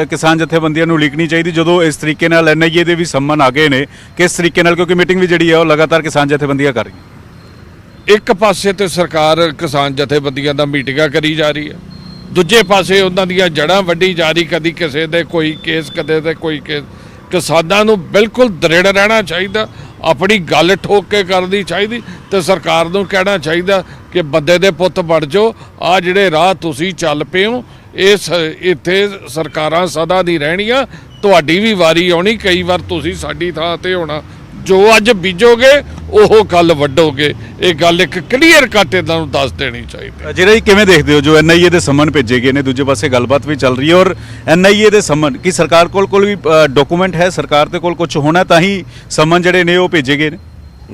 ਕਿਸਾਨ ਜਥੇਬੰਦੀਆਂ ਨੂੰ ਲਿਖਣੀ ਚਾਹੀਦੀ ਜਦੋਂ ਇਸ ਤਰੀਕੇ ਨਾਲ NIA ਦੇ ਵੀ ਸੰਮਨ ਆ ਗਏ ਨੇ, ਕਿਸ ਤਰੀਕੇ ਨਾਲ, ਕਿਉਂਕਿ ਮੀਟਿੰਗ ਵੀ ਜਿਹੜੀ ਹੈ ਉਹ ਲਗਾਤਾਰ ਕਿਸਾਨ ਜਥੇਬੰਦੀਆਂ ਕਰ ਰਹੀਆਂ। ਇੱਕ ਪਾਸੇ ਤੇ ਸਰਕਾਰ ਕਿਸਾਨ ਜਥੇਬੰਦੀਆਂ ਦਾ ਮੀਟਿੰਗਾਂ ਕਰੀ ਜਾ ਰਹੀ ਹੈ, ਦੂਜੇ ਪਾਸੇ ਉਹਨਾਂ ਦੀਆਂ ਜੜ੍ਹਾਂ ਵੱਢੀ ਜਾ ਰਹੀ, ਕਦੀ ਕਿਸੇ ਦੇ ਕੋਈ ਕੇਸ, ਕਦੇ ਤੇ ਕੋਈ ਕੇਸ। ਕਿਸਾਨਾਂ ਨੂੰ ਬਿਲਕੁਲ ਦ੍ਰਿੜ ਰਹਿਣਾ ਚਾਹੀਦਾ, ਆਪਣੀ ਗੱਲ ਠੋਕ ਕੇ ਕਰਨੀ ਚਾਹੀਦੀ ਤੇ ਸਰਕਾਰ ਨੂੰ ਕਹਿਣਾ ਚਾਹੀਦਾ ਕਿ ਬੰਦੇ ਦੇ ਪੁੱਤ ਬਣ ਜਾਓ। ਆ ਜਿਹੜੇ ਰਾਹ ਤੁਸੀਂ ਚੱਲ ਪਏ ਹੋ ਇੱਥੇ ਸਰਕਾਰਾਂ ਸਦਾ ਨਹੀਂ ਰਹਿਣੀਆਂ, ਤੁਹਾਡੀ ਵੀ ਵਾਰੀ ਆਉਣੀ, ਕਈ ਵਾਰ ਤੁਸੀਂ ਸਾਡੀ ਥਾਂ ਤੇ ਹੋਣਾ। ਜੋ ਅੱਜ ਬੀਜੋਗੇ ਉਹ ਕੱਲ ਵੱਢੋਗੇ। ਇਹ ਗੱਲ ਇੱਕ ਕਲੀਅਰ ਕੱਟ ਇਹਨਾਂ ਨੂੰ ਦੱਸ ਦੇਣੀ ਚਾਹੀਦੀ। ਜਿਹੜਾ ਜੀ ਕਿਵੇਂ ਦੇਖਦੇ ਹੋ ਜੋ NIA ਦੇ ਸੰਮਨ ਭੇਜੇ ਗਏ ਨੇ, ਦੂਜੇ ਪਾਸੇ ਗੱਲਬਾਤ ਵੀ ਚੱਲ ਰਹੀ ਹੈ ਔਰ NIA ਦੇ ਸੰਮਨ ਕੀ ਸਰਕਾਰ ਕੋਲ ਵੀ ਡਾਕੂਮੈਂਟ ਹੈ, ਸਰਕਾਰ ਦੇ ਕੋਲ ਕੁਝ ਹੋਣਾ ਤਾਂ ਹੀ ਸੰਮਨ ਜਿਹੜੇ ਨੇ ਉਹ ਭੇਜੇ ਗਏ ਨੇ?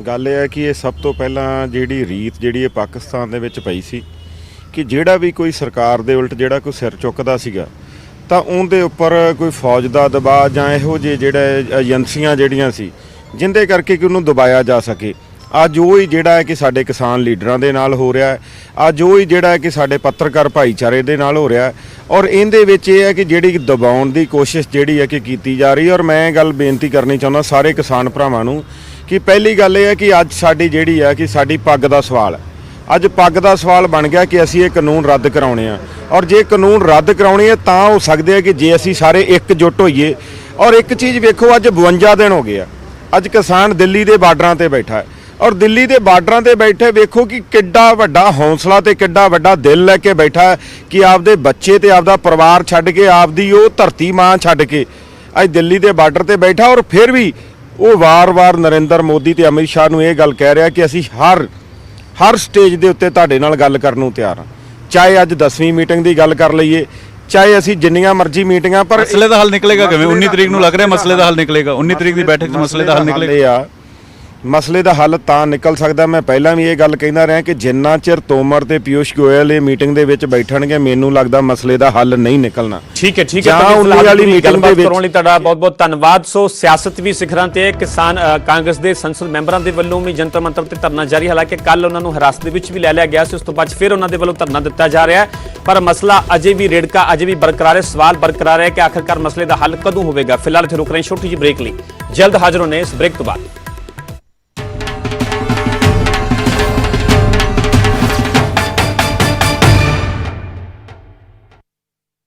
ਗੱਲ ਇਹ ਹੈ ਕਿ ਇਹ ਸਭ ਤੋਂ ਪਹਿਲਾਂ ਜਿਹੜੀ ਰੀਤ ਜਿਹੜੀ ਇਹ ਪਾਕਿਸਤਾਨ ਦੇ ਵਿੱਚ ਪਈ ਸੀ ਕਿ ਜਿਹੜਾ ਵੀ ਕੋਈ ਸਰਕਾਰ ਦੇ ਉਲਟ ਜਿਹੜਾ ਕੋਈ ਸਿਰ ਚੁੱਕਦਾ ਸੀਗਾ ਤਾਂ ਉਹਦੇ ਉੱਪਰ ਕੋਈ ਫੌਜ ਦਾ ਦਬਾਅ ਜਾਂ ਇਹੋ ਜਿਹੇ ਜਿਹੜੇ ਏਜੰਸੀਆਂ ਜਿਹੜੀਆਂ ਸੀ ਜਿੰਦੇ ਕਰਕੇ ਕਿ ਉਹਨੂੰ ਦਬਾਇਆ ਜਾ ਸਕੇ। ਅੱਜ ਉਹ ਹੀ ਜਿਹੜਾ ਹੈ ਕਿ ਸਾਡੇ ਕਿਸਾਨ ਲੀਡਰਾਂ ਦੇ ਨਾਲ ਹੋ ਰਿਹਾ ਹੈ, ਅੱਜ ਉਹ ਹੀ ਜਿਹੜਾ ਹੈ ਕਿ ਸਾਡੇ ਪੱਤਰਕਾਰ ਭਾਈਚਾਰੇ ਦੇ ਨਾਲ ਹੋ ਰਿਹਾ ਹੈ। ਔਰ ਇਹਦੇ ਵਿੱਚ ਇਹ ਹੈ ਕਿ ਜਿਹੜੀ ਦਬਾਉਣ ਦੀ ਕੋਸ਼ਿਸ਼ ਜਿਹੜੀ ਹੈ ਕਿ ਕੀਤੀ ਜਾ ਰਹੀ ਹੈ। ਔਰ ਮੈਂ ਗੱਲ ਬੇਨਤੀ ਕਰਨੀ ਚਾਹੁੰਦਾ ਸਾਰੇ ਕਿਸਾਨ ਭਰਾਵਾਂ ਨੂੰ ਕਿ ਪਹਿਲੀ ਗੱਲ ਇਹ ਹੈ ਕਿ ਅੱਜ ਸਾਡੀ ਜਿਹੜੀ ਹੈ ਕਿ ਸਾਡੀ ਪੱਗ ਦਾ ਸਵਾਲ ਹੈ। ਅੱਜ ਪੱਗ ਦਾ ਸਵਾਲ ਬਣ ਗਿਆ ਕਿ ਅਸੀਂ ਇਹ ਕਾਨੂੰਨ ਰੱਦ ਕਰਾਉਣੇ ਆ, ਔਰ ਜੇ ਕਾਨੂੰਨ ਰੱਦ ਕਰਾਉਣੇ ਆ ਤਾਂ ਹੋ ਸਕਦੇ ਆ ਕਿ ਜੇ ਅਸੀਂ ਸਾਰੇ ਇਕਜੁੱਟ ਹੋਈਏ। ਔਰ ਇੱਕ ਚੀਜ਼ ਵੇਖੋ, ਅੱਜ 52 ਦਿਨ ਹੋ ਗਏ ਆ, ਅੱਜ ਕਿਸਾਨ ਦਿੱਲੀ ਦੇ ਬਾਰਡਰਾਂ ਤੇ ਬੈਠਾ ਹੈ, ਔਰ ਦਿੱਲੀ ਦੇ ਬਾਰਡਰਾਂ ਤੇ ਬੈਠੇ ਵੇਖੋ ਕਿ ਕਿੱਡਾ ਵੱਡਾ ਹੌਸਲਾ ਤੇ ਕਿੱਡਾ ਵੱਡਾ ਦਿਲ ਲੈ ਕੇ ਬੈਠਾ ਹੈ ਕਿ ਆਪਦੇ ਬੱਚੇ ਤੇ ਆਪਦਾ ਪਰਿਵਾਰ ਛੱਡ ਕੇ, ਆਪਦੀ ਉਹ ਧਰਤੀ ਮਾਂ ਛੱਡ ਕੇ ਅੱਜ ਦਿੱਲੀ ਦੇ ਬਾਰਡਰ ਤੇ ਬੈਠਾ। ਔਰ ਫਿਰ ਵੀ ਉਹ ਵਾਰ-ਵਾਰ ਨਰਿੰਦਰ ਮੋਦੀ ਤੇ ਅਮਿਤ ਸ਼ਾਹ ਨੂੰ ਇਹ ਗੱਲ ਕਹਿ ਰਿਹਾ ਕਿ ਅਸੀਂ ਹਰ ਸਟੇਜ ਦੇ ਉੱਤੇ ਤੁਹਾਡੇ ਨਾਲ ਗੱਲ ਕਰਨ ਨੂੰ ਤਿਆਰ ਹਾਂ, ਚਾਹੇ ਅੱਜ 10ਵੀਂ ਮੀਟਿੰਗ ਦੀ ਗੱਲ ਕਰ ਲਈਏ, ਚਾਹੇ ਅਸੀਂ ਜਿੰਨੀਆਂ ਮਰਜ਼ੀ ਮੀਟਿੰਗਾਂ। ਪਰ ਮਸਲੇ ਦਾ ਹੱਲ ਨਿਕਲੇਗਾ ਕਿਵੇਂ? 19 ਤਰੀਕ ਨੂੰ ਲੱਗ ਰਿਹਾ ਮਸਲੇ ਦਾ ਹੱਲ ਨਿਕਲੇਗਾ, 19 ਤਰੀਕ ਦੀ ਬੈਠਕ 'ਚ ਮਸਲੇ ਦਾ ਹੱਲ ਨਿਕਲੇਗਾ। ਮਸਲੇ ਦਾ ਹੱਲ ਤਾਂ ਨਿਕਲ ਸਕਦਾ, ਮੈਂ ਪਹਿਲਾਂ ਵੀ ਇਹ ਗੱਲ ਕਹਿੰਦਾ ਰਿਹਾ ਕਿ ਜਿੰਨਾ ਚਿਰ ਤੋਮਰ ਤੇ ਪਿਊਸ਼ ਗੋਇਲ ਇਹ ਮੀਟਿੰਗ ਦੇ ਵਿੱਚ ਬੈਠਣਗੇ, ਮੈਨੂੰ ਲੱਗਦਾ ਮਸਲੇ ਦਾ ਹੱਲ ਨਹੀਂ ਨਿਕਲਣਾ। ਠੀਕ ਹੈ ਜਾਂ ਉਨੀ ਵਾਲੀ ਮੀਟਿੰਗ ਦੇ ਵਿੱਚ ਕਰਨ ਲਈ ਤੁਹਾਡਾ ਬਹੁਤ-ਬਹੁਤ ਧੰਨਵਾਦ। ਸੋ ਸਿਆਸਤ ਵੀ ਸਿਖਰਾਂ ਤੇ ਹੈ। ਕਿਸਾਨ ਕਾਂਗਰਸ ਦੇ ਸੰਸਦ ਮੈਂਬਰਾਂ ਦੇ ਵੱਲੋਂ ਵੀ ਜੰਤਰ ਮੰਤਰ ਤੇ ਧਰਨਾ ਜਾਰੀ, ਹਾਲਾਂਕਿ ਕੱਲ ਉਹਨਾਂ ਨੂੰ ਹਿਰਾਸਤ ਦੇ ਵਿੱਚ ਵੀ ਲੈ ਲਿਆ ਗਿਆ ਸੀ, ਉਸ ਤੋਂ ਬਾਅਦ ਫਿਰ ਉਹਨਾਂ ਦੇ ਵੱਲੋਂ ਧਰਨਾ ਦਿੱਤਾ ਜਾ ਰਿਹਾ ਹੈ। ਪਰ ਮਸਲਾ ਅਜੇ ਵੀ ਰੇੜਕਾ ਅਜੇ ਵੀ ਬਰਕਰਾਰ ਹੈ, ਸਵਾਲ ਬਰਕਰਾਰ ਹੈ ਕਿ ਆਖਿਰਕਾਰ ਮਸਲੇ ਦਾ ਹੱਲ ਕਦੋਂ ਹੋਵੇਗਾ। ਫਿਲਹਾਲ ਇੱਥੇ ਰੁਕ ਰਹੇ ਹਾਂ ਛੋਟੀ ਜਿਹੀ ਬ੍ਰੇਕ ਲਈ, ਜਲਦ ਹਾਜ਼ਰ ਹੋਣੇ ਇਸ ਬ੍ਰੇਕ ਤੋਂ ਬਾਅਦ।